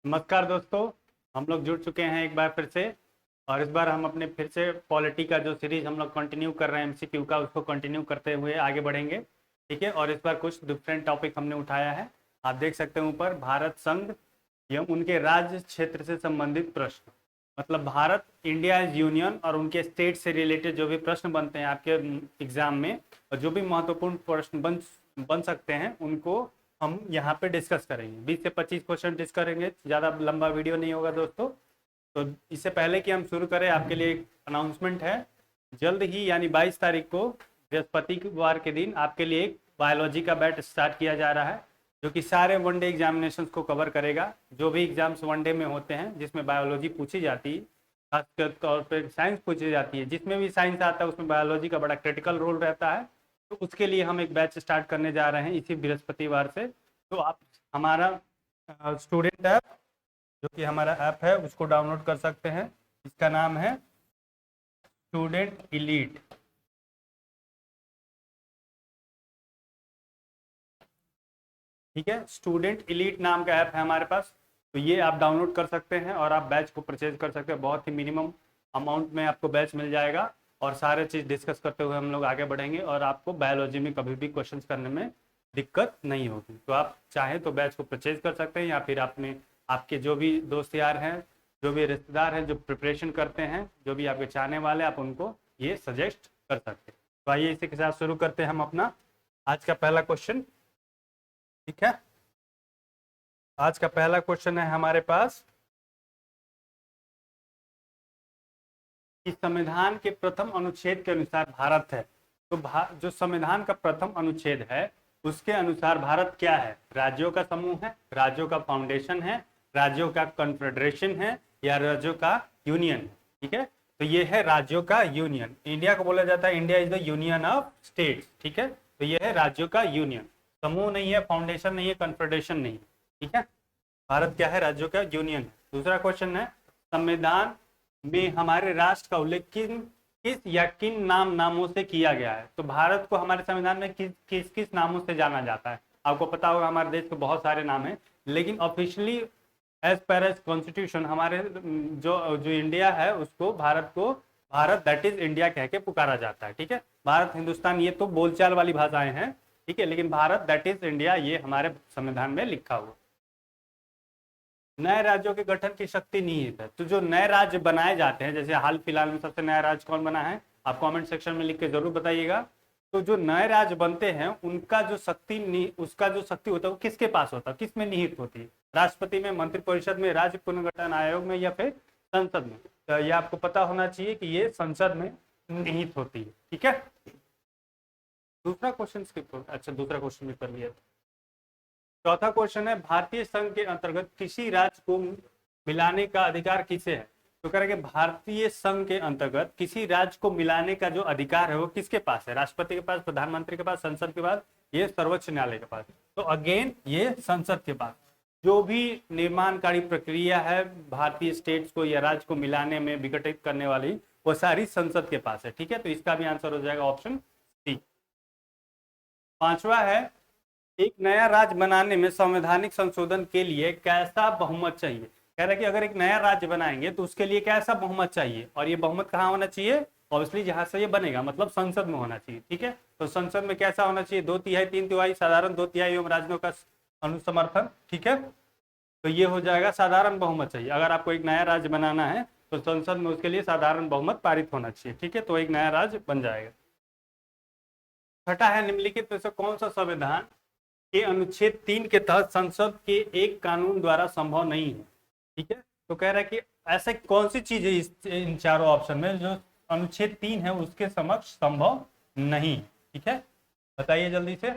नमस्कार दोस्तों, हम लोग जुड़ चुके हैं एक बार फिर से। और इस बार हम अपने फिर से पॉलिटी का जो सीरीज हम लोग कंटिन्यू कर रहे हैं एमसीक्यू का, उसको कंटिन्यू करते हुए आगे बढ़ेंगे। ठीक है, और इस बार कुछ डिफरेंट टॉपिक हमने उठाया है। आप देख सकते हैं ऊपर भारत संघ एवं उनके राज्य क्षेत्र से संबंधित प्रश्न। मतलब भारत, इंडिया इज यूनियन और उनके स्टेट से रिलेटेड जो भी प्रश्न बनते हैं आपके एग्जाम में, और जो भी महत्वपूर्ण प्रश्न बन सकते हैं, उनको हम यहाँ पे डिस्कस करेंगे। 20 से 25 क्वेश्चन डिस्कस करेंगे, ज़्यादा लंबा वीडियो नहीं होगा दोस्तों। तो इससे पहले कि हम शुरू करें, आपके लिए एक अनाउंसमेंट है। जल्द ही यानी 22 तारीख को बृहस्पतिवार के दिन आपके लिए एक बायोलॉजी का बैच स्टार्ट किया जा रहा है, जो कि सारे वनडे एग्जामिनेशंस को कवर करेगा। जो भी एग्जाम्स वनडे में होते हैं जिसमें बायोलॉजी पूछी जाती है, खासकर तौर पर साइंस पूछी जाती है, जिसमें भी साइंस आता है उसमें बायोलॉजी का बड़ा क्रिटिकल रोल रहता है। तो उसके लिए हम एक बैच स्टार्ट करने जा रहे हैं इसी बृहस्पतिवार से। तो आप हमारा स्टूडेंट ऐप, जो कि हमारा ऐप है, उसको डाउनलोड कर सकते हैं। इसका नाम है स्टूडेंट इलीट। ठीक है, स्टूडेंट इलीट नाम का ऐप है हमारे पास। तो ये आप डाउनलोड कर सकते हैं और आप बैच को परचेज कर सकते हैं। बहुत ही मिनिमम अमाउंट में आपको बैच मिल जाएगा और सारे चीज़ डिस्कस करते हुए हम लोग आगे बढ़ेंगे, और आपको बायोलॉजी में कभी भी क्वेश्चन करने में दिक्कत नहीं होगी। तो आप चाहें तो बैच को परचेज कर सकते हैं, या फिर आपने आपके जो भी दोस्त यार हैं, जो भी रिश्तेदार हैं जो प्रिपरेशन करते हैं, जो भी आपके चाहने वाले, आप उनको ये सजेस्ट कर सकते हैं। तो आइए इसी के साथ शुरू करते हैं हम अपना आज का पहला क्वेश्चन। ठीक है, आज का पहला क्वेश्चन है हमारे पास कि संविधान के प्रथम अनुच्छेद के अनुसार भारत है। तो जो संविधान का प्रथम अनुच्छेद है उसके अनुसार भारत क्या है? राज्यों का समूह है, राज्यों का फाउंडेशन है, राज्यों का कॉन्फेडरेशन है, या राज्यों का यूनियन है? ठीक है, तो ये है राज्यों का यूनियन। इंडिया को बोला जाता है India is the union of states. ठीक है, तो ये है राज्यों का यूनियन। समूह नहीं है, फाउंडेशन नहीं है, कॉन्फेडरेशन नहीं है। ठीक है, भारत क्या है? राज्यों का यूनियन है। दूसरा क्वेश्चन है, संविधान में हमारे राष्ट्र का उल्लेख किस या किन नामों से किया गया है? तो भारत को हमारे संविधान में किस किस नामों से जाना जाता है? आपको पता होगा हमारे देश के बहुत सारे नाम हैं, लेकिन officially as per as constitution हमारे जो जो इंडिया है उसको, भारत को भारत दैट इज इंडिया कह के पुकारा जाता है। ठीक है, भारत, हिंदुस्तान ये तो बोलचाल वाली भाषाएं हैं। ठीक है, लेकिन भारत दैट इज इंडिया ये हमारे संविधान में लिखा हुआ। नए राज्यों के गठन की शक्ति निहित है। तो जो नए राज्य बनाए जाते हैं, जैसे हाल फिलहाल में सबसे नया राज्य कौन बना है, आप कमेंट सेक्शन में लिख के जरूर बताइएगा। तो जो नए राज्य बनते हैं उनका जो उसका जो शक्ति होता है वो किसके पास होता है, किस में निहित होती है? राष्ट्रपति में, मंत्रिपरिषद में, राज्य पुनर्गठन आयोग में, या फिर संसद में? तो ये आपको पता होना चाहिए कि ये संसद में निहित होती है। ठीक है, दूसरा क्वेश्चन अच्छा दूसरा क्वेश्चन भी कर लिया। चौथा क्वेश्चन है, भारतीय संघ के अंतर्गत किसी राज्य को मिलाने का अधिकार किसे है? तो कह रहे कि भारतीय संघ के अंतर्गत किसी राज्य को मिलाने का जो अधिकार है वो किसके पास है? राष्ट्रपति के पास, प्रधानमंत्री के पास, संसद के पास, ये सर्वोच्च न्यायालय के पास। तो अगेन ये संसद के पास। जो भी निर्माणकारी प्रक्रिया है भारतीय स्टेट्स को या राज्य को मिलाने में, विघटित करने वाली, वो सारी संसद के पास है। ठीक है, तो इसका भी आंसर हो जाएगा ऑप्शन सी। पांचवा है, एक नया राज्य बनाने में संवैधानिक संशोधन के लिए कैसा बहुमत चाहिए? कह रहा है कि अगर एक नया राज्य बनाएंगे तो उसके लिए कैसा बहुमत चाहिए, और ये बहुमत कहाँ होना चाहिए? ऑब्वियसली जहां से ये बनेगा, मतलब संसद में होना चाहिए। ठीक है, तो संसद में कैसा होना चाहिए? 2/3, 3/4, साधारण 2/3 एवं राज्यों का अनुसमर्थन। ठीक है, तो ये हो जाएगा साधारण बहुमत चाहिए। अगर आपको एक नया राज्य बनाना है तो संसद में उसके लिए साधारण बहुमत पारित होना चाहिए। ठीक है, तो एक नया राज्य बन जाएगा। छठा है, निम्नलिखित में से कौन सा संविधान के अनुच्छेद 3 के तहत संसद के एक कानून द्वारा संभव नहीं है? ठीक है, तो कह रहा है कि ऐसे कौन सी चीज है इन चारों ऑप्शन में जो अनुच्छेद 3 है उसके समक्ष संभव नहीं? ठीक है, बताइए जल्दी से,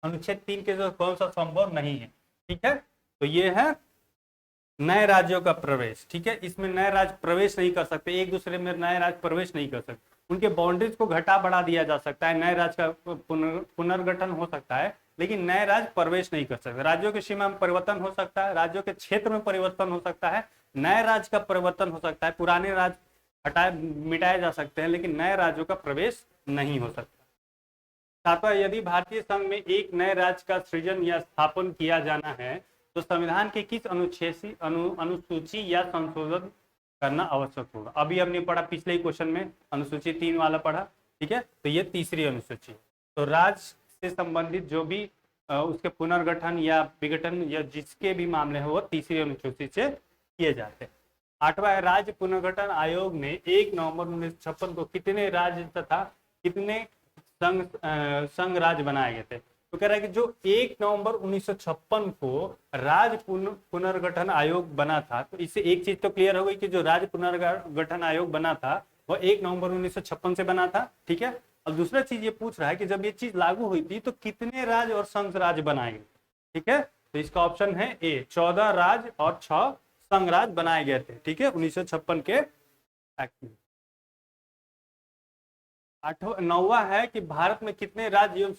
अनुच्छेद 3 के जो कौन सा संभव नहीं है? ठीक है, तो ये है नए राज्यों का प्रवेश। ठीक है, इसमें नए राज्य प्रवेश नहीं कर सकते, एक दूसरे में नए राज्य प्रवेश नहीं कर सकते। उनके बाउंड्रीज को घटा बढ़ा दिया जा सकता है, नए राज्य का पुनर्गठन हो सकता है, लेकिन नए राज्य प्रवेश नहीं कर सकते। राज्यों की सीमा में परिवर्तन हो सकता है, राज्यों के क्षेत्र में परिवर्तन हो सकता है, नए राज्य का परिवर्तन हो सकता है, पुराने राज्य हटाए मिटाए जा सकते हैं, लेकिन नए राज्यों का प्रवेश नहीं हो सकता। सातवां, यदि भारतीय संघ में एक नए राज्य का सृजन या स्थापन किया जाना है तो संविधान के किस अनुसूची या संशोधन करना आवश्यक होगा? अभी हमने पढ़ा पिछले ही क्वेश्चन में अनुसूची 3 वाला पढ़ा, ठीक है। तो ये तीसरी अनुसूची। तो राज्य से संबंधित जो भी उसके पुनर्गठन या विघटन या जिसके भी मामले हैं वो तीसरी अनुसूची से किए जाते हैं। 8वां है, राज्य पुनर्गठन आयोग ने 1 नवंबर 1956 को कितने राज्य तथा कितने संघ राज्य बनाए गए थे? तो कह रहा है कि जो 1 नवंबर 1956 को राज्य पुनर्गठन आयोग बना था, तो इससे एक चीज तो क्लियर हो गई कि जो राज्य पुनर्गठन आयोग बना था वो 1 नवंबर 1956 से बना था, ठीक है। अब दूसरा चीज ये पूछ रहा है कि जब ये चीज लागू हुई थी तो कितने राज्य और संघ राज्य बनाए गए, ठीक है। तो इसका ऑप्शन है ए, 14 राज्य और 6 संघ राज्य बनाए गए थे, ठीक है, 1956 के एक्ट में। 9वां है कि भारत में कितने राज्य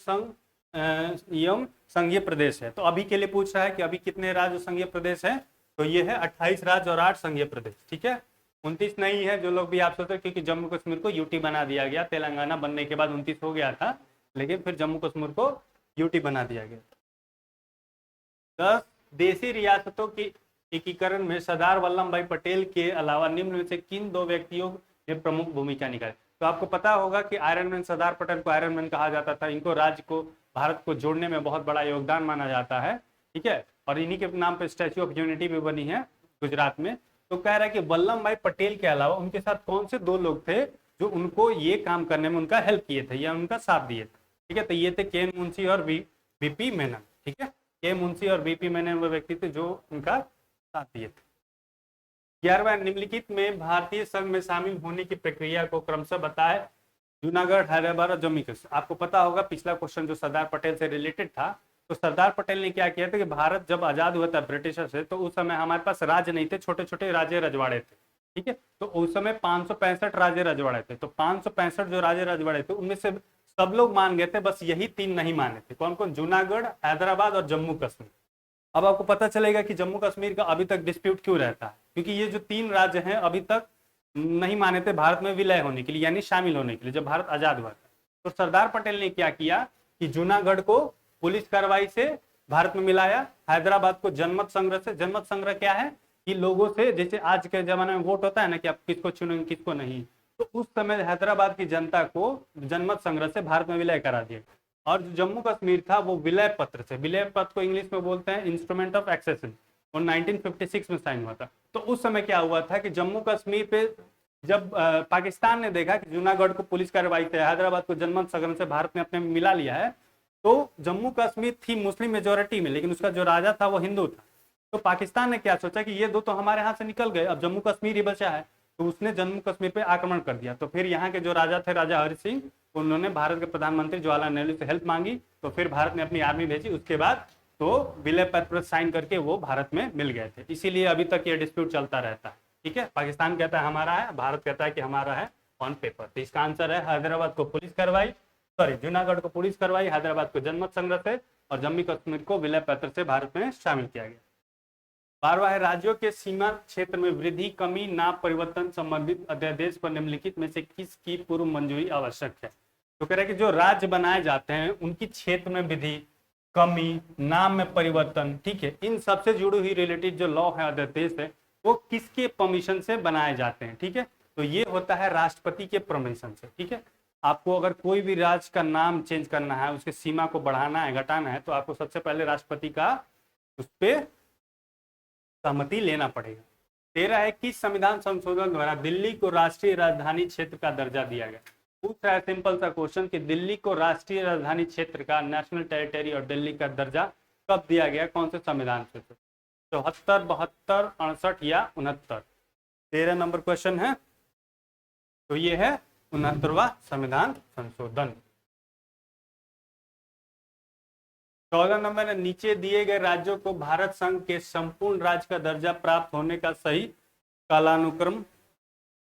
एवं संघीय प्रदेश है? तो अभी के लिए पूछ रहा है कि अभी कितने राज्य संघीय प्रदेश है? तो ये है 28 राज्य और 8 संघीय प्रदेश, ठीक है। 29 नहीं है, जो लोग भी आप सोचते, क्योंकि जम्मू कश्मीर को यूटी बना दिया गया, तेलंगाना बनने के बाद 29 हो गया था, लेकिन फिर जम्मू कश्मीर को यूटी बना दिया गया। 10 देशी रियासतों के एकीकरण में सरदार वल्लभ भाई पटेल के अलावा निम्न में से किन 2 व्यक्तियों ने प्रमुख भूमिका निभाई? तो आपको पता होगा कि आयरन मैन, सरदार पटेल को आयरन मैन कहा जाता था। इनको राज्य को, भारत को जोड़ने में बहुत बड़ा योगदान माना जाता है, ठीक है। और इन्हीं के नाम पे स्टैच्यू ऑफ यूनिटी भी बनी है गुजरात में। तो कह रहा है कि वल्लभ भाई पटेल के अलावा उनके साथ कौन से 2 लोग थे जो उनको ये काम करने में उनका हेल्प किए थे या उनका साथ दिए थे, ठीक है। तो ये थे के मुंशी और वीपी मेनन, ठीक है। के मुंशी और वीपी मेनन वो व्यक्ति थे जो उनका साथ दिए थे। 11वां, निम्नलिखित में भारतीय संघ में शामिल होने की प्रक्रिया को क्रमशः बताए। जूनागढ़, हैदराबाद और जम्मू कश्मीर। आपको पता होगा पिछला क्वेश्चन जो सरदार पटेल से रिलेटेड था, तो सरदार पटेल ने क्या किया था कि भारत जब आजाद हुआ था ब्रिटिशर से, तो उस समय हमारे पास राज्य नहीं थे, छोटे छोटे राज्य रजवाड़े थे, ठीक है। तो उस समय 565 राज्य रजवाड़े थे। तो 565 जो राज्य रजवाड़े थे उनमें से सब लोग मान गए थे, बस यही 3 नहीं माने थे। कौन कौन? जूनागढ़, हैदराबाद और जम्मू कश्मीर। अब आपको पता चलेगा कि जम्मू कश्मीर का अभी तक डिस्प्यूट क्यों रहता है, क्योंकि ये जो 3 राज्य हैं अभी तक नहीं माने थे भारत में विलय होने के लिए, यानी शामिल होने के लिए, जब भारत आजाद हुआ था। तो सरदार पटेल ने क्या किया कि जूनागढ़ को पुलिस कार्रवाई से भारत में मिलाया, हैदराबाद को जनमत संग्रह से। जनमत संग्रह क्या है कि लोगों से, जैसे आज के जमाने में वोट होता है ना कि आप किसको चुनेंगे किसको नहीं, तो उस समय हैदराबाद की जनता को जनमत संग्रह से भारत में विलय करा दिया। और जो जम्मू कश्मीर था वो विलय पत्र से, विलय पत्र को इंग्लिश में बोलते हैं इंस्ट्रूमेंट ऑफ एक्सेशन, और 1956 में साइन हुआ था। तो उस समय क्या हुआ था कि जम्मू कश्मीर पे जब पाकिस्तान ने देखा कि जूनागढ़ को पुलिस कार्रवाई से, हैदराबाद को जनमत संग्रह से भारत में अपने मिला लिया है, तो जम्मू कश्मीर थी मुस्लिम मेजोरिटी में, लेकिन उसका जो राजा था वो हिंदू था। तो पाकिस्तान ने क्या सोचा कि ये 2 तो हमारे हाथ से निकल गए, अब जम्मू कश्मीर ही बचा है, तो उसने जम्मू कश्मीर पे आक्रमण कर दिया। तो फिर यहाँ के जो राजा थे, राजा हरि सिंह, उन्होंने भारत के प्रधानमंत्री जवाहरलाल नेहरू से हेल्प मांगी, तो फिर भारत ने अपनी आर्मी भेजी। उसके बाद तो विलय पत्र साइन करके वो भारत में मिल गए थे। इसीलिए अभी तक ये डिस्प्यूट चलता रहता है, ठीक है। पाकिस्तान कहता है हमारा है, भारत कहता है कि हमारा है ऑन पेपर। तो इसका आंसर है हैदराबाद को पुलिस कार्रवाई, जूनागढ़ को पुलिस कार्रवाई, हैदराबाद को जनमत संग्रह से, और जम्मू कश्मीर को विलय पत्र से भारत में शामिल किया गया। 12वां है, राज्यों के सीमा क्षेत्र में वृद्धि, कमी, नाप परिवर्तन संबंधित अध्यादेश पर निम्नलिखित में से किसकी पूर्व मंजूरी आवश्यक है? तो कह रहे हैं कि जो राज्य बनाए जाते हैं उनकी क्षेत्र में वृद्धि, कमी, नाम में परिवर्तन, ठीक है, इन सबसे जुड़ी हुई रिलेटेड जो लॉ है, अध्यादेश है, वो किसके परमिशन से बनाए जाते हैं, ठीक है। तो ये होता है राष्ट्रपति के परमिशन से, ठीक है। आपको अगर कोई भी राज्य का नाम चेंज करना है, उसके सीमा को बढ़ाना है, घटाना है, तो आपको सबसे पहले राष्ट्रपति का उस पर सहमति लेना पड़ेगा। 13 है, किस संविधान संशोधन द्वारा दिल्ली को राष्ट्रीय राजधानी क्षेत्र का दर्जा दिया गया? पूछ रहा है सिंपल सा क्वेश्चन कि दिल्ली को राष्ट्रीय राजधानी क्षेत्र का, नेशनल टेरिटरी और दिल्ली का दर्जा कब दिया गया, कौन से संविधान से? 74, 72, 68 या 69? 13 नंबर क्वेश्चन है, तो ये है 69वां संविधान संशोधन। 14 नंबर है, नीचे दिए गए राज्यों को भारत संघ के संपूर्ण राज्य का दर्जा प्राप्त होने का सही कालानुक्रम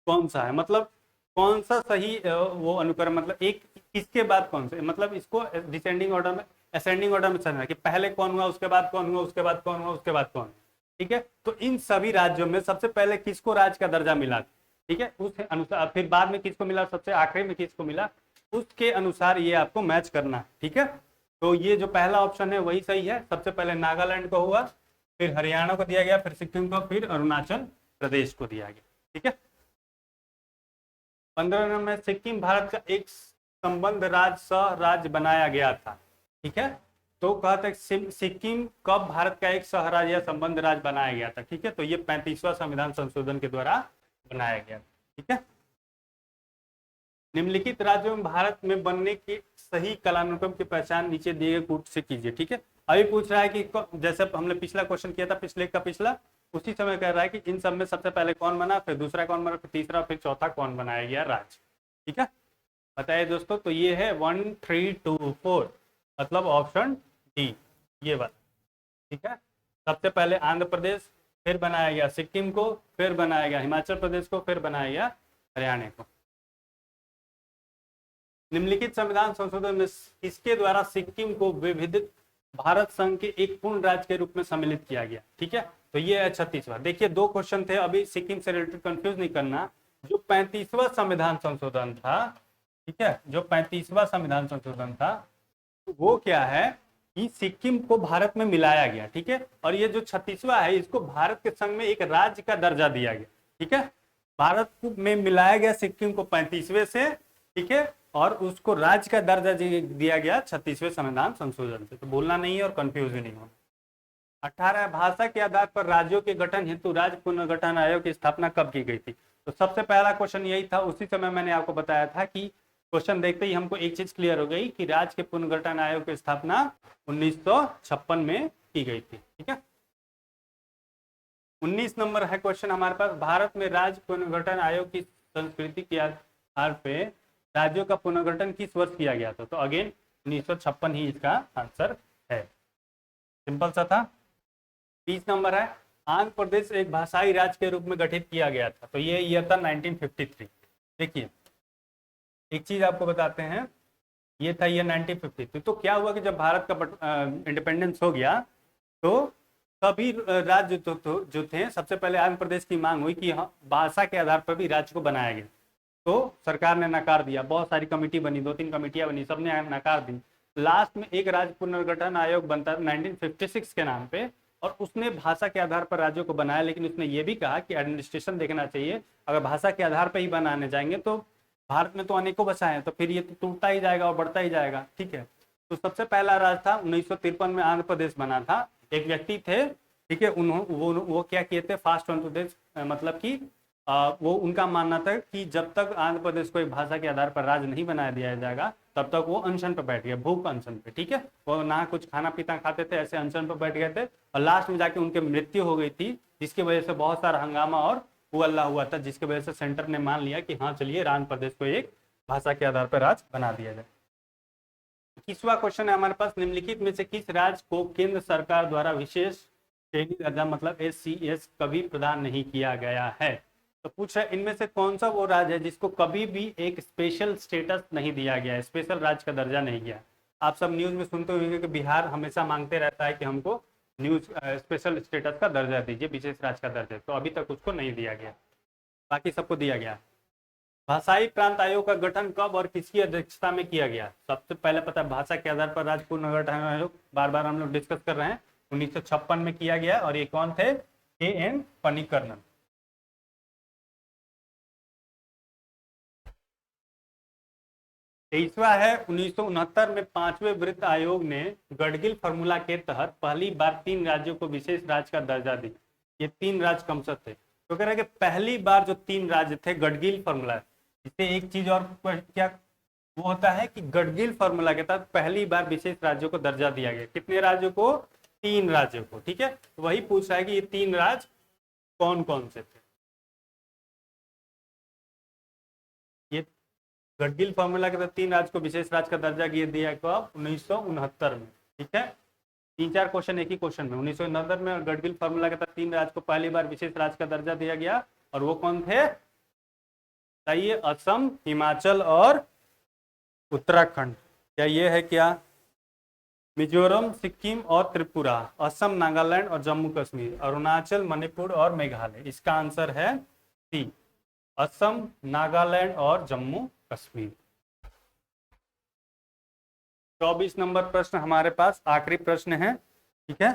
कौन सा है? मतलब कौन सा सही वो अनुक्रम, मतलब एक किसके बाद कौन से, मतलब इसको डिसेंडिंग ऑर्डर में, असेंडिंग ऑर्डर में चलना है कि पहले कौन हुआ, उसके बाद कौन हुआ, उसके बाद कौन हुआ, उसके बाद कौन, ठीक है। तो इन सभी राज्यों में सबसे पहले किसको राज्य का दर्जा मिला, ठीक है, उस अनुसार फिर बाद में किसको मिला, सबसे आखिरी में किसको मिला, उसके अनुसार ये आपको मैच करना है, ठीक है। तो ये जो पहला ऑप्शन है वही सही है, सबसे पहले नागालैंड को हुआ, फिर हरियाणा को दिया गया, फिर सिक्किम को, फिर अरुणाचल प्रदेश को दिया गया। ठीक है। 15 नंबर में सिक्किम भारत का एक संबंध राज्य सह राज्य बनाया गया था। ठीक है। तो कहते हैं सिक्किम कब भारत का एक सह राज्य या संबंध राज्य बनाया गया था। ठीक है। तो ये 35वां संविधान संशोधन के द्वारा बनाया गया। ठीक है। निम्नलिखित राज्यों में भारत में बनने की सही कालानुक्रम की पहचान नीचे दिए गए कूट से कीजिए। ठीक है। अभी पूछ रहा है कि जैसे हमने पिछला क्वेश्चन किया था, पिछले का पिछला, उसी समय कह रहा है कि इन सब में सबसे पहले कौन बना, फिर दूसरा कौन बना, फिर तीसरा, फिर चौथा कौन बनाया गया राज्य। ठीक है। बताइए दोस्तों। तो ये है 1 3 2 4, मतलब ऑप्शन डी, ये वाला। ठीक है। सबसे पहले आंध्र प्रदेश, फिर बनाया गया सिक्किम को, फिर बनाया गया हिमाचल प्रदेश को, फिर बनाया गया हरियाणा को। निम्नलिखित संविधान संशोधन में इसके द्वारा सिक्किम को विविधित भारत संघ के एक पूर्ण राज्य के रूप में सम्मिलित किया गया। ठीक है। तो ये है 36वां। देखिए 2 क्वेश्चन थे अभी, सिक्किम से रिलेटेड कंफ्यूज नहीं करना। जो 35वां संविधान संशोधन था, ठीक है, जो 35वां संविधान संशोधन था वो क्या है कि सिक्किम को भारत में मिलाया गया। ठीक है। और ये जो 36वां है, इसको भारत के संघ में एक राज्य का दर्जा दिया गया। ठीक है। भारत में मिलाया गया सिक्किम को 35वें से। ठीक है। और उसको राज्य का दर्जा दिया गया 36वें संविधान संशोधन से। तो बोलना नहीं है और कंफ्यूज भी नहीं होना। 18 भाषा के आधार पर राज्यों के गठन हेतु राज्य पुनर्गठन आयोग की स्थापना कब की गई थी। तो सबसे पहला क्वेश्चन यही था। उसी समय मैंने आपको बताया था कि क्वेश्चन देखते ही हमको एक चीज क्लियर हो गई कि राज्य के पुनर्गठन आयोग की स्थापना 1956 में की गई थी। ठीक है। 19 नंबर है क्वेश्चन हमारे पास। भारत में राज्य पुनर्गठन आयोग की संस्कृति के आधार पे राज्यों का पुनर्गठन किस वर्ष किया गया था। तो अगेन 1956 ही इसका आंसर है। सिंपल सा था। 30 नंबर है। आंध्र प्रदेश एक भाषाई राज्य के रूप में गठित किया गया था। तो ये ईयर था 1953। देखिए एक चीज आपको बताते हैं, ये था ईयर 1953। तो क्या हुआ कि जब भारत का इंडिपेंडेंस हो गया तो सभी राज्य जो थे, सबसे पहले आंध्र प्रदेश की मांग हुई कि भाषा के आधार पर भी राज्य को बनाया गया। तो सरकार ने नकार दिया। बहुत सारी कमेटी बनी, 2-3 कमेटियां बनी, सबने नकार दी। लास्ट में एक राज्य पुनर्गठन आयोग बनता है 1956 के नाम पे, और उसने भाषा के आधार पर राज्यों को बनाया। लेकिन उसने ये भी कहा कि एडमिनिस्ट्रेशन देखना चाहिए, अगर भाषा के आधार पर ही बनाने जाएंगे तो भारत में तो अनेकों भाषाएं हैं, तो फिर ये तो टूटता ही जाएगा और बढ़ता ही जाएगा। ठीक है। तो सबसे पहला राज्य था 1953 में आंध्र प्रदेश बना था। एक व्यक्ति थे, ठीक है, वो क्या किए थे, फास्ट ऑन टू दिस, मतलब कि वो उनका मानना था कि जब तक आंध्र प्रदेश को एक भाषा के आधार पर राज्य नहीं बनाया दिया जाएगा तब तक वो अनशन पर बैठ गए, भूख अनशन पे। ठीक है। वो ना कुछ खाना पीना खाते थे, ऐसे अनशन पर बैठ गए थे, और लास्ट में जाके उनकी मृत्यु हो गई थी, जिसकी वजह से बहुत सारा हंगामा और हुआ हुआ था, जिसकी वजह से सेंटर ने मान लिया कि हाँ चलिए आंध्र प्रदेश को एक भाषा के आधार पर राज्य बना दिया जाए। 21वां क्वेश्चन है हमारे पास। निम्नलिखित में से किस राज्य को केंद्र सरकार द्वारा विशेष श्रेणी दर्जा, मतलब SCS, कभी प्रदान नहीं किया गया है। तो पूछ रहा है इनमें से कौन सा वो राज्य है जिसको कभी भी एक स्पेशल स्टेटस नहीं दिया गया है, स्पेशल राज्य का दर्जा नहीं गया। आप सब न्यूज में सुनते होंगे कि बिहार हमेशा मांगते रहता है कि हमको न्यूज स्पेशल स्टेटस का दर्जा दीजिए, विशेष राज्य का दर्जा, तो अभी तक उसको नहीं दिया गया, बाकी सबको दिया गया। भाषाई प्रांत आयोग का गठन कब और किसकी अध्यक्षता में किया गया। सबसे पहले पता है भाषा के आधार पर राज्य पुनर्गठन आयोग, बार बार हम लोग डिस्कस कर रहे हैं, 1956 में किया गया। और ये कौन थे, KN पनिकरनन। तेईसवा है 1969 में 5वें वित्त आयोग ने गडगिल फार्मूला के तहत पहली बार 3 राज्यों को विशेष राज्य का दर्जा दी। ये 3 राज्य कौन सा थे। तो कह रहे हैं कि पहली बार जो 3 राज्य थे गडगिल फार्मूला, इससे एक चीज और क्या वो होता है कि गडगिल फार्मूला के तहत पहली बार विशेष राज्यों को दर्जा दिया गया। कितने राज्यों को, 3 राज्यों को। ठीक है। तो वही पूछ रहा है कि ये 3 राज्य कौन कौन से थे। ये गडगिल फार्मूला के तहत 3 राज्य को विशेष राज्य का दर्जा दिया कब, 1969 में। ठीक है। 3-4 क्वेश्चन एक ही क्वेश्चन में। 1969 में गडगिल फार्मूला के तहत 3 राज्य को पहली बार विशेष राज्य का दर्जा दिया गया, और वो कौन थे, बताइए। असम, हिमाचल और उत्तराखंड। क्या ये है क्या, मिजोरम, सिक्किम और त्रिपुरा, असम, नागालैंड और जम्मू कश्मीर, अरुणाचल, मणिपुर और मेघालय। इसका आंसर है सी, असम, नागालैंड और जम्मू कश्मीर। 24 नंबर प्रश्न हमारे पास आखिरी प्रश्न है। ठीक है।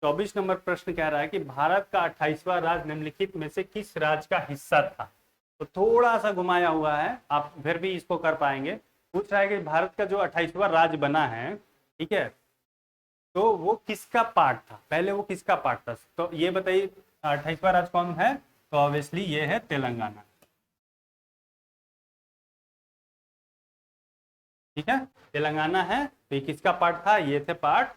24 नंबर प्रश्न कह रहा है कि भारत का 28वां राज्य निम्नलिखित में से किस राज्य का हिस्सा था। तो थोड़ा सा घुमाया हुआ है, आप फिर भी इसको कर पाएंगे। पूछ रहा है कि भारत का जो 28वां राज्य बना है, ठीक है, तो वो किसका पार्ट था, पहले वो किसका पार्ट था। तो ये बताइए 28वां राज्य कौन है, तो ऑब्वियसली ये है तेलंगाना। ठीक है, तेलंगाना है, तो ये किसका पार्ट था, ये थे पार्ट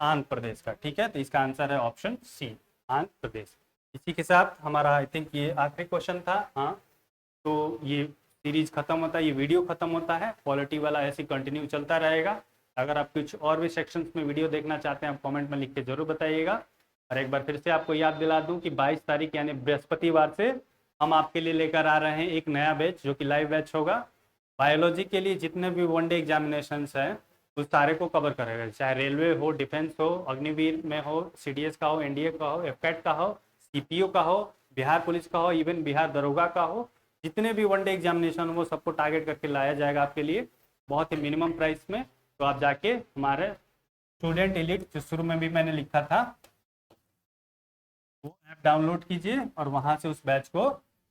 आंध्र प्रदेश का। ठीक है, तो इसका आंसर है ऑप्शन सी, आंध्र प्रदेश। इसी के साथ हमारा आई थिंक ये आखिरी क्वेश्चन था। हाँ, तो ये सीरीज खत्म होता है, ये वीडियो खत्म होता है, पॉलिटी वाला ऐसे कंटिन्यू चलता रहेगा। अगर आप कुछ और भी सेक्शंस में वीडियो देखना चाहते हैं, आप कमेंट में लिख के जरूर बताइएगा। और एक बार फिर से आपको याद दिला दूं कि 22 तारीख यानी बृहस्पतिवार से हम आपके लिए लेकर आ रहे हैं एक नया बैच, जो कि लाइव बैच होगा। बायोलॉजी के लिए जितने भी वनडे एग्जामिनेशन हैं उस सारे को कवर करेगा, चाहे रेलवे हो, डिफेंस हो, अग्निवीर में हो, सीडीएस का हो, एनडीए का हो, एफकैट का हो, सीपीओ का हो, बिहार पुलिस का हो, इवन बिहार दरोगा का हो, जितने भी वनडे एग्जामिनेशन हो वो सबको टारगेट करके लाया जाएगा आपके लिए बहुत ही मिनिमम प्राइस में। तो आप जाके हमारे स्टूडेंट एलिट, जो शुरू में भी मैंने लिखा था, वो ऐप डाउनलोड कीजिए और वहां से उस बैच को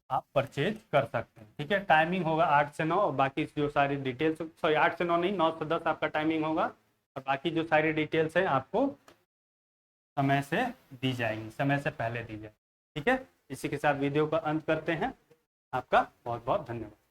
आप परचेज कर सकते हैं। ठीक है, टाइमिंग होगा 8 से 9, और बाकी जो सारी डिटेल्स, सॉरी 8 से 9 नहीं, 9 से 10 आपका टाइमिंग होगा, और बाकी जो सारी डिटेल्स है आपको समय से दी जाएंगी, समय से पहले दी जाएगी। ठीक है, इसी के साथ वीडियो का अंत करते हैं। आपका बहुत बहुत धन्यवाद।